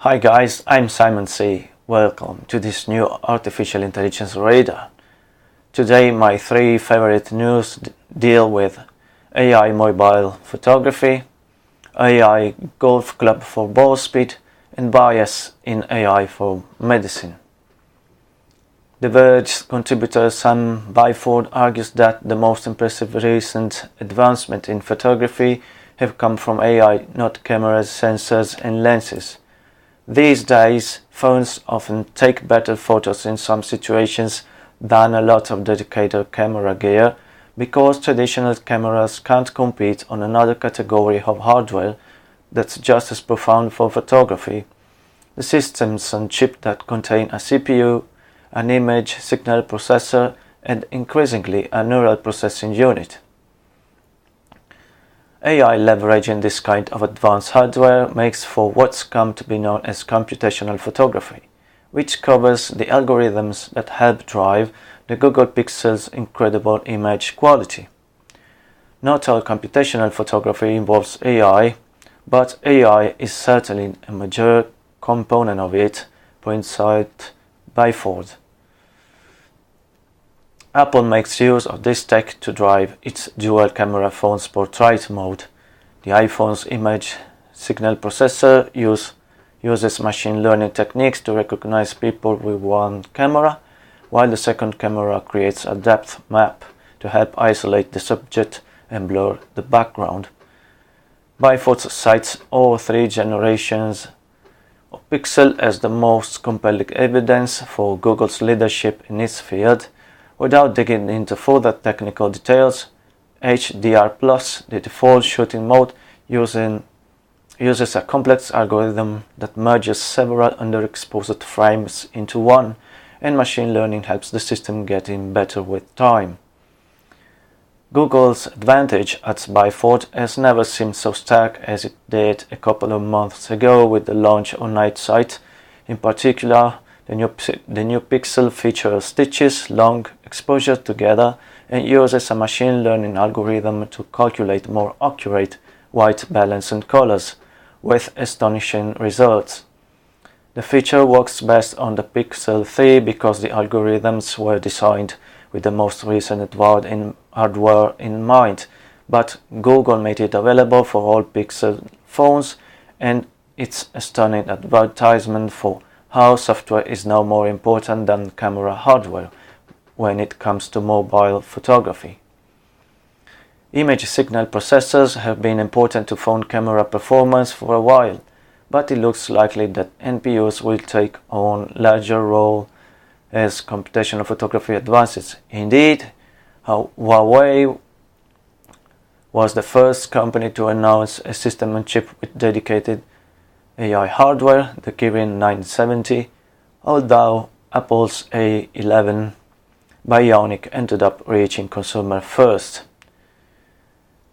Hi guys, I'm Simon C. Welcome to this new Artificial Intelligence Radar. Today my three favorite news deal with AI mobile photography, AI golf club for ball speed, and bias in AI for medicine. The Verge contributor Sam Byford argues that the most impressive recent advancements in photography have come from AI, not cameras, sensors, and lenses. These days, phones often take better photos in some situations than a lot of dedicated camera gear because traditional cameras can't compete on another category of hardware that's just as profound for photography: the systems on chip that contain a CPU, an image signal processor, and increasingly a neural processing unit. AI leveraging this kind of advanced hardware makes for what's come to be known as computational photography, which covers the algorithms that help drive the Google Pixel's incredible image quality. Not all computational photography involves AI, but AI is certainly a major component of it, points out Byford. Apple makes use of this tech to drive its dual-camera phone's portrait mode. The iPhone's image signal processor uses machine learning techniques to recognize people with one camera, while the second camera creates a depth map to help isolate the subject and blur the background. Byford cites all three generations of Pixel as the most compelling evidence for Google's leadership in its field. Without digging into further technical details, HDR+, the default shooting mode, uses a complex algorithm that merges several underexposed frames into one, and machine learning helps the system getting better with time. Google's advantage, adds Byford, has never seemed so stark as it did a couple of months ago with the launch on Night Sight. In particular, the new Pixel features stitches long exposure together and uses a machine learning algorithm to calculate more accurate white balance and colors, with astonishing results. The feature works best on the Pixel 3 because the algorithms were designed with the most recent advanced hardware in mind, but Google made it available for all Pixel phones, and it's a stunning advertisement for how software is now more important than camera hardware when it comes to mobile photography. Image signal processors have been important to phone camera performance for a while, but it looks likely that NPUs will take on larger role as computational photography advances. Indeed, Huawei was the first company to announce a system on chip with dedicated AI hardware, the Kirin 970, although Apple's A11 Bionic ended up reaching consumer first.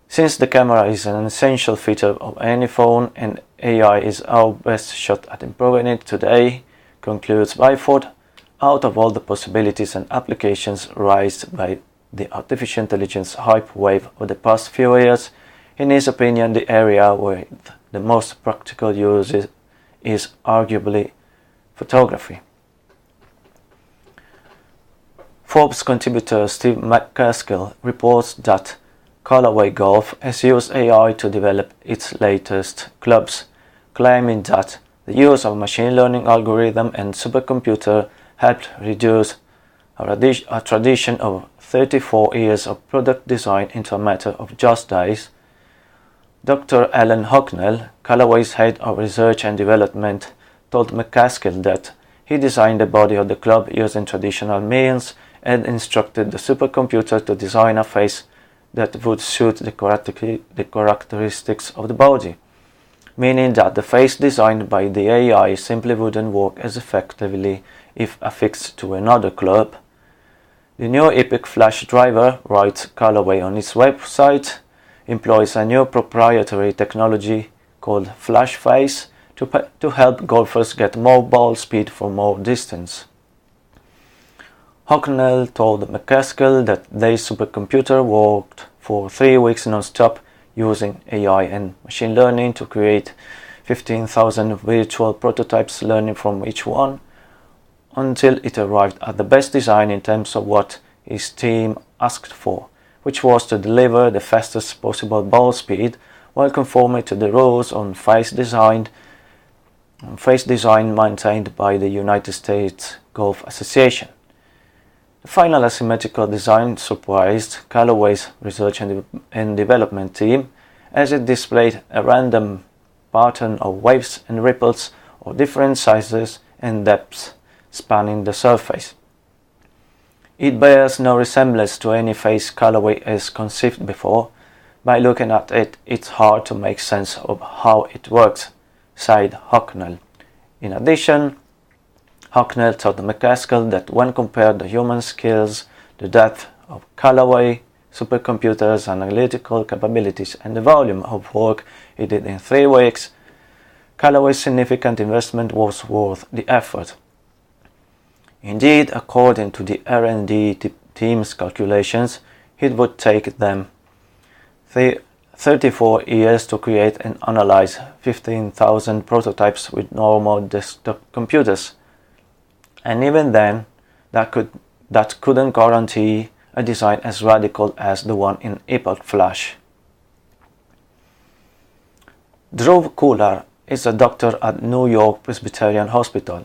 Since the camera is an essential feature of any phone and AI is our best shot at improving it today, concludes Byford, out of all the possibilities and applications raised by the artificial intelligence hype wave of the past few years, in his opinion, the area with the most practical use is arguably photography. Forbes contributor Steve McCaskill reports that Callaway Golf has used AI to develop its latest clubs, claiming that the use of machine learning algorithm and supercomputer helped reduce a tradition of 34 years of product design into a matter of just days. Dr. Alan Hocknell, Callaway's head of research and development, told McCaskill that he designed the body of the club using traditional means and instructed the supercomputer to design a face that would suit the characteristics of the body, meaning that the face designed by the AI simply wouldn't work as effectively if affixed to another club. The new Epic Flash driver, writes Callaway on its website, employs a new proprietary technology called Flash Face to help golfers get more ball speed for more distance. Hocknell told McCaskill that their supercomputer worked for 3 weeks non-stop using AI and machine learning to create 15,000 virtual prototypes, learning from each one, until it arrived at the best design in terms of what his team asked for, which was to deliver the fastest possible ball speed while conforming to the rules on face design maintained by the United States Golf Association. The final asymmetrical design surprised Callaway's research and development team, as it displayed a random pattern of waves and ripples of different sizes and depths spanning the surface. It bears no resemblance to any face Callaway has conceived before. By looking at it, it's hard to make sense of how it works, said Hucknall. In addition, Hucknall told McCaskill that when compared to human skills, the depth of Callaway supercomputers' analytical capabilities and the volume of work he did in 3 weeks, Callaway's significant investment was worth the effort. Indeed, according to the R&D team's calculations, it would take them 34 years to create and analyze 15,000 prototypes with normal desktop computers. And even then, that couldn't guarantee a design as radical as the one in Epoch Flash. Drew Kular is a doctor at New York Presbyterian Hospital,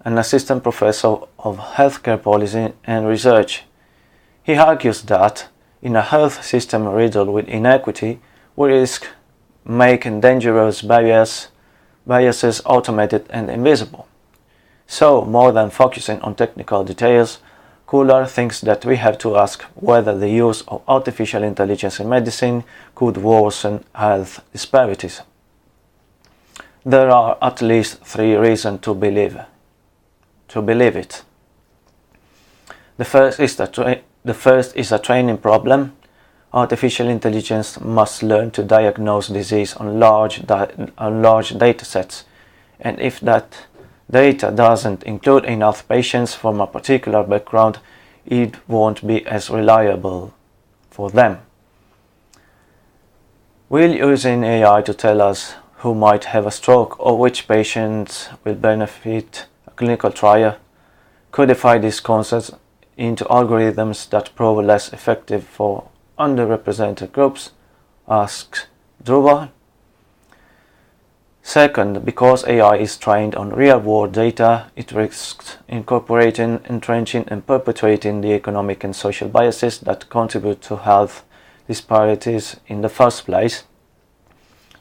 an assistant professor of healthcare policy and research. He argues that in a health system riddled with inequity, we risk making dangerous biases automated and invisible. So, more than focusing on technical details, Kular thinks that we have to ask whether the use of artificial intelligence in medicine could worsen health disparities. There are at least 3 reasons to believe it. The first is a training problem. Artificial intelligence must learn to diagnose disease on large data sets, and if that data doesn't include enough patients from a particular background, it won't be as reliable for them. Will using AI to tell us who might have a stroke or which patients will benefit a clinical trial codify these concepts into algorithms that prove less effective for underrepresented groups? Asks Dhruva. Second, because AI is trained on real-world data, it risks incorporating, entrenching, and perpetuating the economic and social biases that contribute to health disparities in the first place.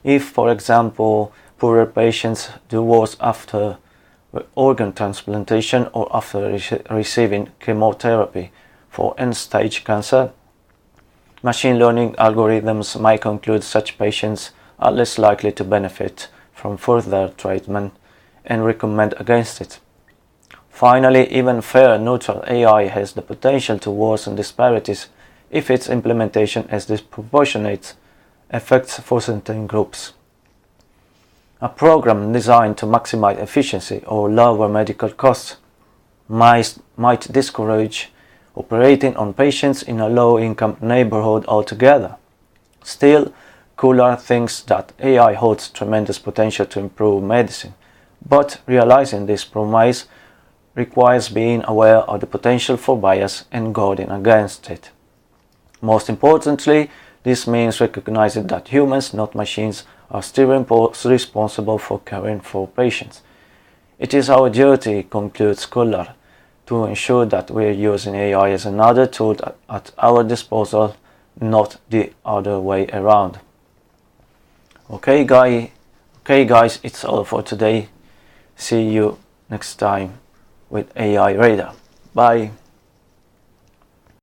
If, for example, poorer patients do worse after organ transplantation or after receiving chemotherapy for end-stage cancer, machine learning algorithms might conclude such patients are less likely to benefit from further treatment and recommend against it. Finally, even fair, neutral AI has the potential to worsen disparities if its implementation has disproportionate effects for certain groups. A program designed to maximize efficiency or lower medical costs might discourage operating on patients in a low-income neighborhood altogether. Still, Kular thinks that AI holds tremendous potential to improve medicine, but realizing this promise requires being aware of the potential for bias and guarding against it. Most importantly, this means recognizing that humans, not machines, are still responsible for caring for patients. It is our duty, concludes Kular, to ensure that we are using AI as another tool at our disposal, not the other way around. Okay guys, it's all for today. See you next time with AI Radar. Bye.